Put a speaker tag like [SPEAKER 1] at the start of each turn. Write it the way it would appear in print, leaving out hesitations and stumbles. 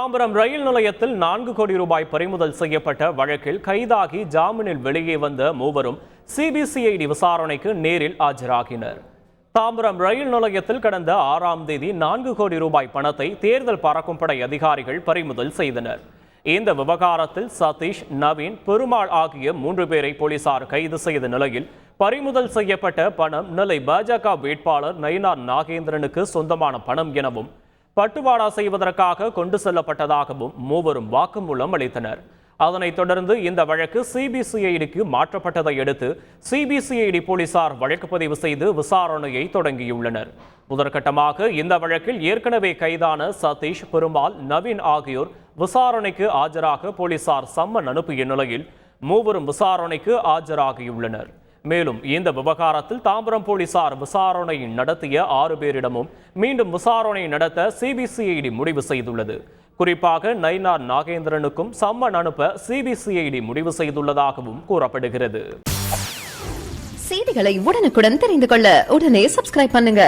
[SPEAKER 1] தாம்பரம் ரயில் நிலையத்தில் 4 கோடி ரூபாய் பறிமுதல் செய்யப்பட்ட வழக்கில் கைதாகி ஜாமீனில் வெளியே வந்த மூவரும் சிபிசிஐடி விசாரணைக்கு நேரில் ஆஜராகினர். தாம்பரம் ரயில் நிலையத்தில் கடந்த 6ஆம் தேதி 4 கோடி ரூபாய் பணத்தை தேர்தல் பறக்கும் படை அதிகாரிகள் பறிமுதல் செய்தனர். இந்த விவகாரத்தில் சதீஷ், நவீன், பெருமாள் ஆகிய 3 பேரை போலீசார் கைது செய்த நிலையில் பறிமுதல் செய்யப்பட்ட பணம் நெல்லை பாஜக வேட்பாளர் நயினார் நாகேந்திரனுக்கு சொந்தமான பணம் எனவும் பட்டுவாடா செய்வதற்காக கொண்டு செல்லப்பட்டதாகவும் மூவரும் வாக்குமூலம் அளித்தனர். அதனைத் தொடர்ந்து இந்த வழக்கு சிபிசிஐடிக்கு மாற்றப்பட்டதை அடுத்து சிபிசிஐடி போலீசார் வழக்கு பதிவு செய்து விசாரணையை தொடங்கியுள்ளனர். முதற்கட்டமாக இந்த வழக்கில் ஏற்கனவே கைதான சதீஷ், பெருமாள், நவீன் ஆகியோர் விசாரணைக்கு ஆஜராக போலீசார் சம்மன் அனுப்பிய நிலையில் மூவரும் விசாரணைக்கு ஆஜராகியுள்ளனர். மேலும் இந்த விவகாரத்தில் தாம்பரம் போலீசார் விசாரணை நடத்திய 6 பேரிடமும் மீண்டும் விசாரணை நடத்த சிபிசிஐடி முடிவு செய்துள்ளது. குறிப்பாக நயினார் நாகேந்திரனுக்கும் சம்மன் அனுப்ப சிபிசிஐடி முடிவு செய்துள்ளதாகவும் கூறப்படுகிறது.
[SPEAKER 2] செய்திகளை உடனுக்குடன் தெரிந்து கொள்ள உடனே சப்ஸ்கிரைப் பண்ணுங்க.